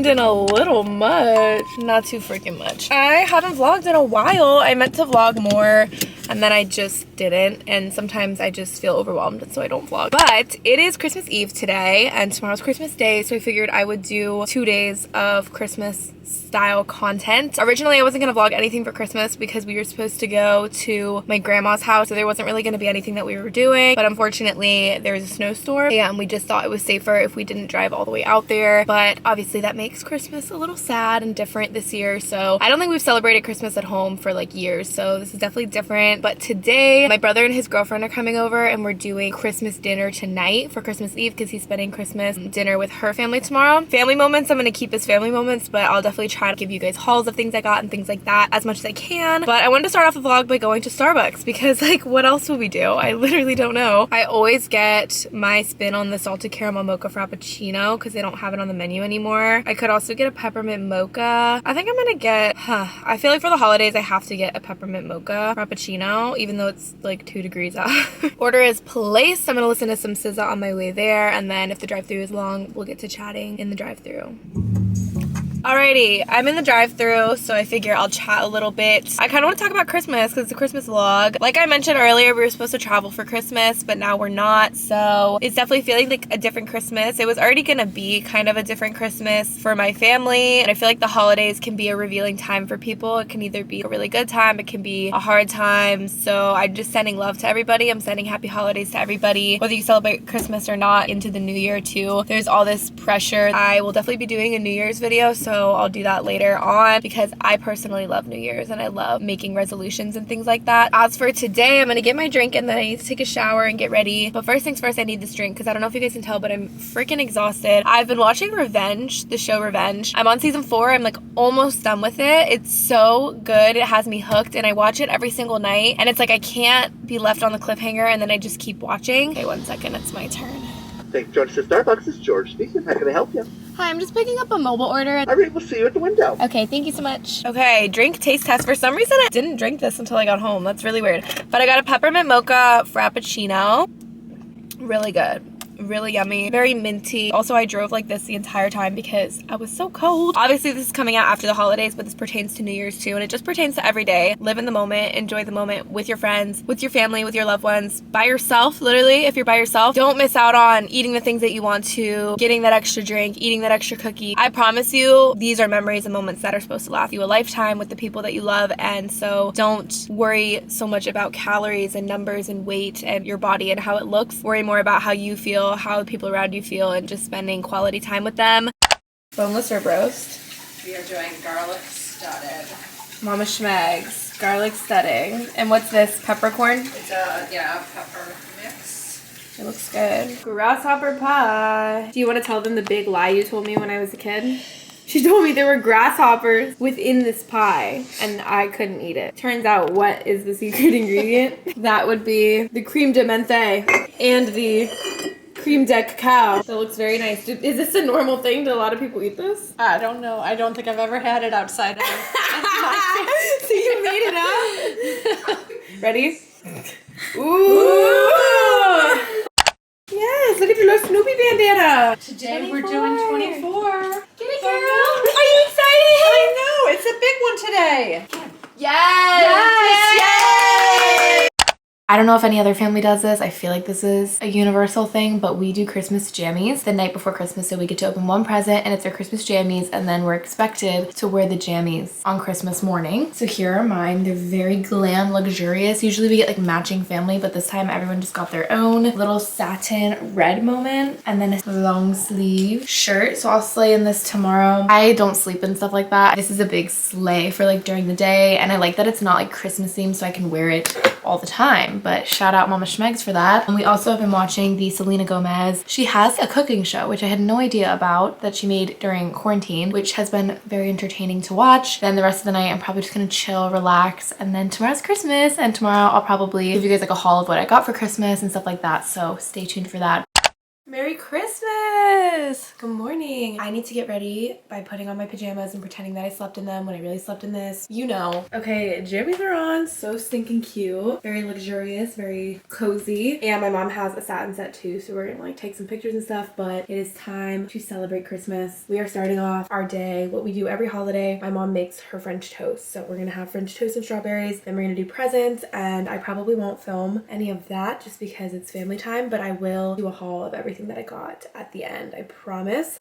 in a little much. Not too freaking much. I haven't vlogged in a while. I meant to vlog more and then I just didn't, and sometimes I just feel overwhelmed and so I don't vlog. But it is Christmas Eve today and tomorrow's Christmas Day, so I figured I would do 2 days of Christmas style content. Originally I wasn't gonna vlog anything for Christmas because we were supposed to go to my grandma's house, so there wasn't really gonna be anything that we were doing, but unfortunately there was a snowstorm and we just thought it was safer if we didn't drive all the way out there. But obviously that makes Christmas a little sad and different this year, so I don't think we've celebrated Christmas at home for like years, so this is definitely different. But today my brother and his girlfriend are coming over and we're doing Christmas dinner tonight for Christmas Eve because he's spending Christmas dinner with her family tomorrow. Family moments I'm gonna keep as family moments, but I'll definitely try to give you guys hauls of things I got and things like that as much as I can. But I wanted to start off the vlog by going to Starbucks because like what else would we do? I literally don't know. I always get my spin on the salted caramel mocha frappuccino because they don't have it on the menu anymore. I could also get a peppermint mocha. I think I'm gonna get, I feel like for the holidays I have to get a peppermint mocha frappuccino even though it's like 2 degrees out. Order is placed. I'm gonna listen to some SZA on my way there, and then if the drive-thru is long, we'll get to chatting in the drive-thru. Alrighty, I'm in the drive-thru, so I figure I'll chat a little bit. I kind of want to talk about Christmas because it's a Christmas vlog. Like I mentioned earlier, we were supposed to travel for Christmas, but now we're not, so it's definitely feeling like a different Christmas. It was already gonna be kind of a different Christmas for my family, and I feel like the holidays can be a revealing time for people. It can either be a really good time, it can be a hard time, so I'm just sending love to everybody. I'm sending happy holidays to everybody, whether you celebrate Christmas or not, into the new year too. There's all this pressure. I will definitely be doing a New Year's video, so I'll do that later on because I personally love New Year's and I love making resolutions and things like that. As for today, I'm gonna get my drink and then I need to take a shower and get ready. But first things first, I need this drink because I don't know if you guys can tell, but I'm freaking exhausted. I've been watching Revenge, the show Revenge. I'm on season 4. I'm like almost done with it. It's so good. It has me hooked and I watch it every single night, and it's like I can't be left on the cliffhanger and then I just keep watching. Okay, 1 second, it's my turn. Thank you, George. To Starbucks, this is George speaking. How can I help you? Hi, I'm just picking up a mobile order. All right, we'll see you at the window. Okay, thank you so much. Okay, drink taste test. For some reason, I didn't drink this until I got home. That's really weird. But I got a peppermint mocha frappuccino. Really good. Really yummy, very minty. Also, I drove like this the entire time because I was so cold. Obviously this is coming out after the holidays, but this pertains to New Year's too, and it just pertains to every day. Live in the moment, enjoy the moment with your friends, with your family, with your loved ones, by yourself. Literally, if you're by yourself, don't miss out on eating the things that you want to, getting that extra drink, eating that extra cookie. I promise you, these are memories and moments that are supposed to last you a lifetime with the people that you love, and so don't worry so much about calories and numbers and weight and your body and how it looks. Worry more about how you feel, how the people around you feel, and just spending quality time with them. Boneless rib roast. We are doing garlic studded. Mama Schmegs, garlic studding. And what's this, peppercorn? It's a, yeah, pepper mix. It looks good. Grasshopper pie. Do you want to tell them the big lie you told me when I was a kid? She told me there were grasshoppers within this pie and I couldn't eat it. Turns out, what is the secret ingredient? That would be the creme de menthe and the cream de cacao. That looks very nice. Is this a normal thing? Do a lot of people eat this? I don't know. I don't think I've ever had it outside of So you made it up? Ready? Ooh! Yes, look at your little Snoopy bandana. Today we're doing 24. Get it, girl. Are you excited? I know. It's a big one today. Yes! Yay! I don't know if any other family does this. I feel like this is a universal thing, but we do Christmas jammies the night before Christmas, so we get to open one present and it's our Christmas jammies, and then we're expected to wear the jammies on Christmas morning. So here are mine. They're very glam, luxurious. Usually we get like matching family, but this time everyone just got their own little satin red moment, and then a long sleeve shirt. So I'll slay in this tomorrow. I don't sleep in stuff like that. This is a big slay for like during the day, and I like that it's not like Christmas themed, so I can wear it all the time. But shout out Mama Schmegs for that. And we also have been watching the Selena Gomez. She has a cooking show, which I had no idea about, that she made during quarantine, which has been very entertaining to watch. Then the rest of the night I'm probably just gonna chill, relax, and then tomorrow's Christmas, and tomorrow I'll probably give you guys like a haul of what I got for Christmas and stuff like that, so stay tuned for that. Merry Christmas! Good morning. I need to get ready by putting on my pajamas and pretending that I slept in them when I really slept in this. You know. Okay, jammies are on. So stinking cute. Very luxurious, very cozy. And my mom has a satin set too, so we're gonna like take some pictures and stuff, but it is time to celebrate Christmas. We are starting off our day, what we do every holiday. My mom makes her French toast, so we're gonna have French toast and strawberries, then we're gonna do presents, and I probably won't film any of that just because it's family time, but I will do a haul of everything that I got at the end, I promise.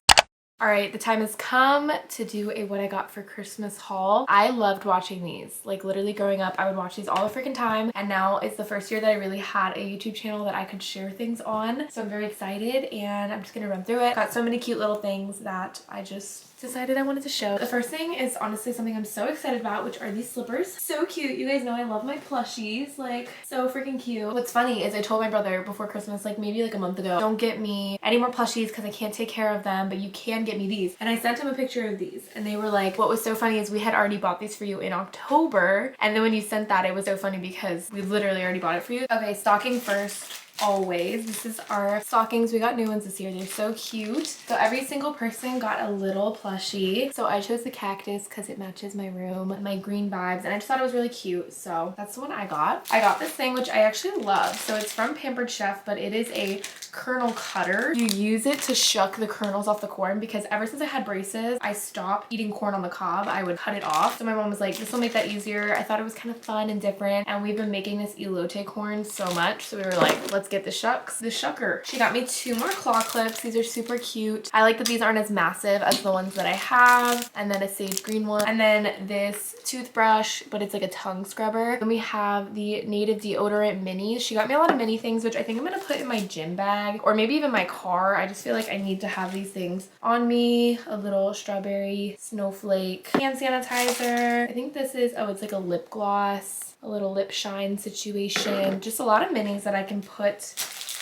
All right, the time has come to do a what I got for Christmas haul. I loved watching these. Like literally growing up, I would watch these all the freaking time. And now it's the first year that I really had a YouTube channel that I could share things on. So I'm very excited and I'm just gonna run through it. Got so many cute little things that I just decided I wanted to show. The first thing is honestly something I'm so excited about, which are these slippers. So cute. You guys know I love my plushies. Like so freaking cute. What's funny is I told my brother before Christmas, like maybe like a month ago, don't get me any more plushies because I can't take care of them, but you can get me these. And I sent him a picture of these and they were like, what was so funny is we had already bought these for you in October. And then when you sent that, it was so funny because we literally already bought it for you. Okay, stocking first. Always. This is our stockings. We got new ones this year. They're so cute. So every single person got a little plushie. So I chose the cactus because it matches my room, my green vibes, and I just thought it was really cute. So that's the one I got. I got this thing, which I actually love. So it's from Pampered Chef, but it is a kernel cutter. You use it to shuck the kernels off the corn because ever since I had braces, I stopped eating corn on the cob. I would cut it off. So my mom was like, this will make that easier. I thought it was kind of fun and different. And we've been making this elote corn so much. So we were like, let's get the shucker. She got me 2 more claw clips. These are super cute. I like that these aren't as massive as the ones that I have. And then a sage green one. And then this toothbrush, but it's like a tongue scrubber. Then we have the Native Deodorant Minis. She got me a lot of mini things, which I think I'm gonna put in my gym bag or maybe even my car. I just feel like I need to have these things on me. A little strawberry snowflake hand sanitizer. I think this is, oh, it's like a lip gloss, a little lip shine situation. Just a lot of minis that I can put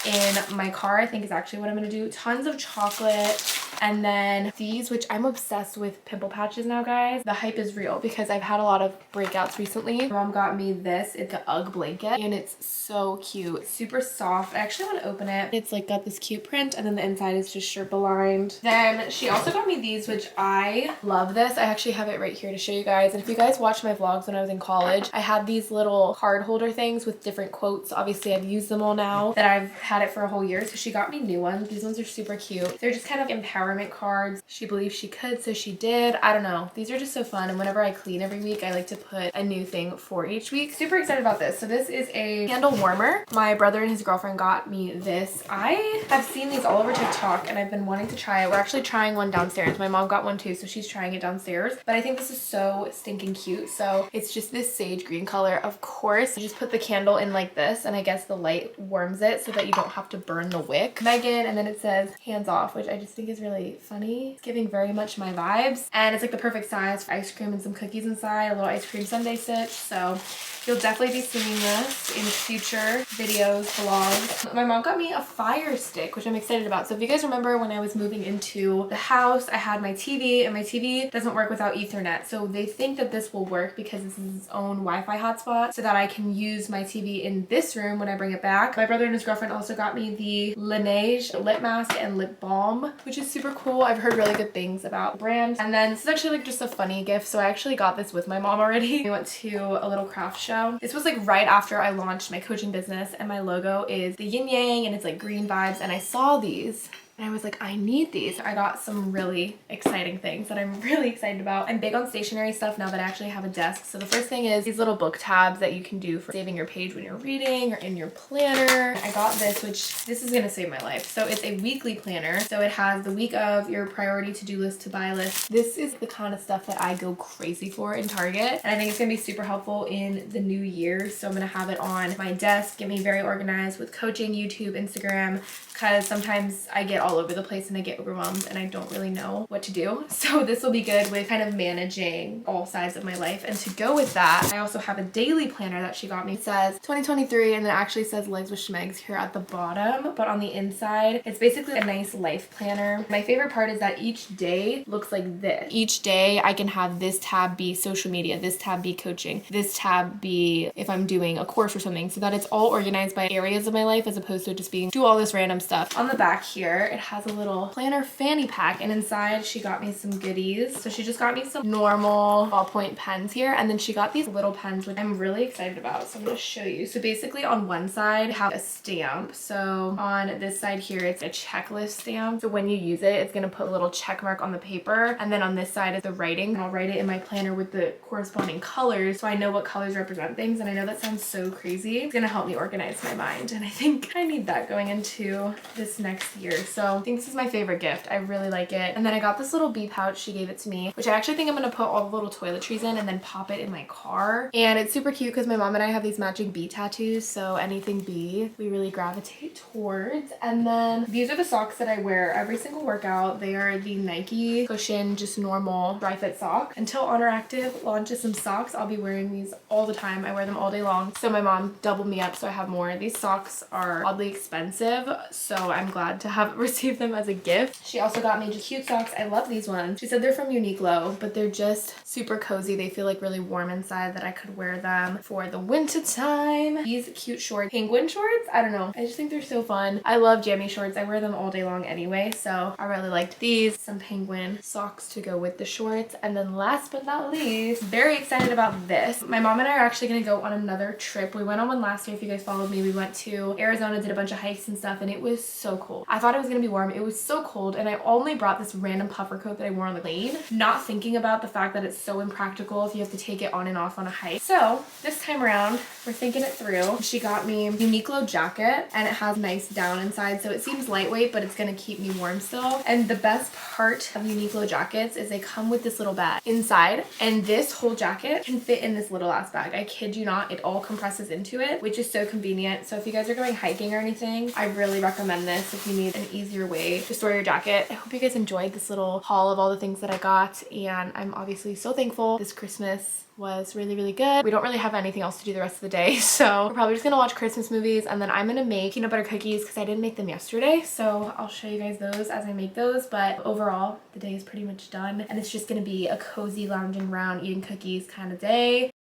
in my car, I think is actually what I'm gonna do. Tons of chocolate. And then these, which I'm obsessed with pimple patches now, guys. The hype is real because I've had a lot of breakouts recently. My mom got me this. It's an UGG blanket and it's so cute. Super soft. I actually want to open it. It's like got this cute print and then the inside is just Sherpa lined. Then she also got me these, which I love this. I actually have it right here to show you guys. And if you guys watched my vlogs when I was in college, I had these little card holder things with different quotes. Obviously, I've used them all now that I've had it for a whole year. So she got me new ones. These ones are super cute. They're just kind of empowerment cards. She believed she could, so she did. I don't know. These are just so fun. And whenever I clean every week, I like to put a new thing for each week. Super excited about this. So this is a candle warmer. My brother and his girlfriend got me this. I have seen these all over TikTok and I've been wanting to try it. We're actually trying one downstairs. My mom got one too, so she's trying it downstairs. But I think this is so stinking cute. So it's just this sage green color. Of course, you just put the candle in like this and I guess the light warms it so that you don't have to burn the wick. Megan, and then it says hands off, which I just think is really funny. It's giving very much my vibes. And it's like the perfect size for ice cream and some cookies inside, a little ice cream sundae stitch. So you'll definitely be seeing this in future videos, vlogs. My mom got me a Fire Stick, which I'm excited about. So if you guys remember when I was moving into the house, I had my TV and my TV doesn't work without Ethernet. So they think that this will work because this is its own Wi-Fi hotspot so that I can use my TV in this room when I bring it back. My brother and his girlfriend also got me the Laneige lip mask and lip balm, which is super cool. I've heard really good things about the brand. And then this is actually like just a funny gift. So I actually got this with my mom already. We went to a little craft show. This was like right after I launched my coaching business and my logo is the yin yang and it's like green vibes, and I saw these and I was like, I need these. I got some really exciting things that I'm really excited about. I'm big on stationery stuff now that I actually have a desk. So the first thing is these little book tabs that you can do for saving your page when you're reading or in your planner. I got this, which this is gonna save my life. So it's a weekly planner. So it has the week of, your priority to-do list, to buy list. This is the kind of stuff that I go crazy for in Target. And I think it's gonna be super helpful in the new year. So I'm gonna have it on my desk, get me very organized with coaching, YouTube, Instagram, because sometimes I get all over the place and I get overwhelmed and I don't really know what to do. So this will be good with kind of managing all sides of my life. And to go with that, I also have a daily planner that she got me. It says 2023 and then it actually says Legs with Schmegs here at the bottom, but on the inside, it's basically a nice life planner. My favorite part is that each day looks like this. Each day I can have this tab be social media, this tab be coaching, this tab be if I'm doing a course or something, so that it's all organized by areas of my life as opposed to just being do all this random stuff. On the back here, it has a little planner fanny pack and inside she got me some goodies. So she just got me some normal ballpoint pens here and then she got these little pens which I'm really excited about. So I'm going to show you. So basically on one side I have a stamp. So on this side here it's a checklist stamp. So when you use it, it's going to put a little check mark on the paper and then on this side is the writing and I'll write it in my planner with the corresponding colors so I know what colors represent things. And I know that sounds so crazy. It's going to help me organize my mind and I think I need that going into this next year. So I think this is my favorite gift. I really like it. And then I got this little bee pouch. She gave it to me, which I actually think I'm going to put all the little toiletries in and then pop it in my car. And it's super cute because my mom and I have these matching bee tattoos. So anything bee, we really gravitate towards. And then these are the socks that I wear every single workout. They are the Nike Cushion, just normal dry fit sock. Until Honor Active launches some socks, I'll be wearing these all the time. I wear them all day long. So my mom doubled me up so I have more. These socks are oddly expensive, so I'm glad to have received them as a gift. She also got me just cute socks. I love these ones. She said they're from Uniqlo, but they're just super cozy. They feel like really warm inside that I could wear them for the winter time. These cute shorts, penguin shorts, I don't know. I just think they're so fun. I love jammy shorts. I wear them all day long anyway, so I really liked these. Some penguin socks to go with the shorts. And then last but not least, very excited about this. My mom and I are actually gonna go on another trip. We went on one last year. If you guys followed me, we went to Arizona, did a bunch of hikes and stuff, and it was so cold. I thought it was gonna be warm. It was so cold, and I only brought this random puffer coat that I wore on the plane, not thinking about the fact that it's so impractical if you have to take it on and off on a hike. So this time around, we're thinking it through. She got me a Uniqlo jacket, and it has nice down inside, so it seems lightweight, but it's gonna keep me warm still. And the best part of Uniqlo jackets is they come with this little bag inside, and this whole jacket can fit in this little ass bag. I kid you not, it all compresses into it, which is so convenient. So if you guys are going hiking or anything, I really recommend this if you need an easier way to store your jacket. I hope you guys enjoyed this little haul of all the things that I got, and I'm obviously so thankful. This Christmas was really, really good. We don't really have anything else to do the rest of the day, so we're probably just gonna watch Christmas movies, and then I'm gonna make peanut butter cookies because I didn't make them yesterday, so I'll show you guys those as I make those. But overall, the day is pretty much done, and it's just gonna be a cozy lounging around eating cookies kind of day.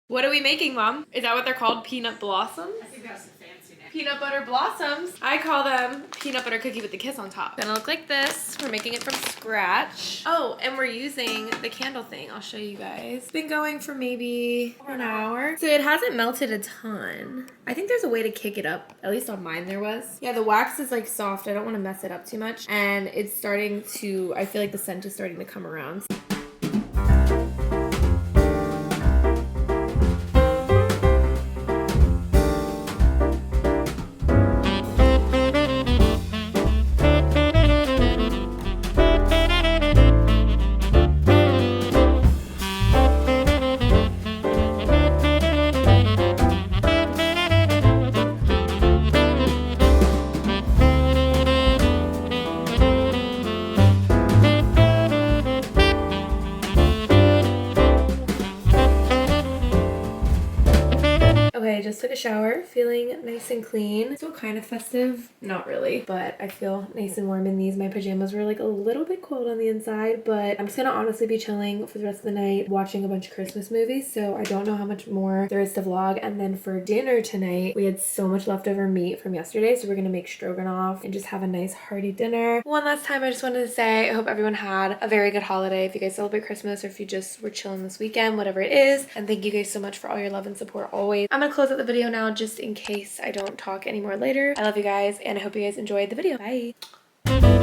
What are we making, Mom? Is that what they're called? Peanut blossoms? I think that's a fancy name. Peanut butter blossoms. I call them peanut butter cookie with the kiss on top. Gonna look like this. We're making it from scratch. Oh, and we're using the candle thing. I'll show you guys. It's been going for maybe an hour. So it hasn't melted a ton. I think there's a way to kick it up. At least on mine there was. Yeah, the wax is like soft. I don't want to mess it up too much. And it's starting to, I feel like the scent is starting to come around. Okay, I just took a shower, feeling nice and clean. Still kind of festive, not really, but I feel nice and warm in these. My pajamas were like a little bit cold on the inside, but I'm just gonna honestly be chilling for the rest of the night, watching a bunch of Christmas movies, so I don't know how much more there is to vlog. And then for dinner tonight, we had so much leftover meat from yesterday, so we're gonna make stroganoff and just have a nice hearty dinner. One last time, I just wanted to say I hope everyone had a very good holiday. If you guys celebrate Christmas or if you just were chilling this weekend, whatever it is, and thank you guys so much for all your love and support always. I'm gonna close out the video now just in case I don't talk anymore later. I love you guys and I hope you guys enjoyed the video. Bye.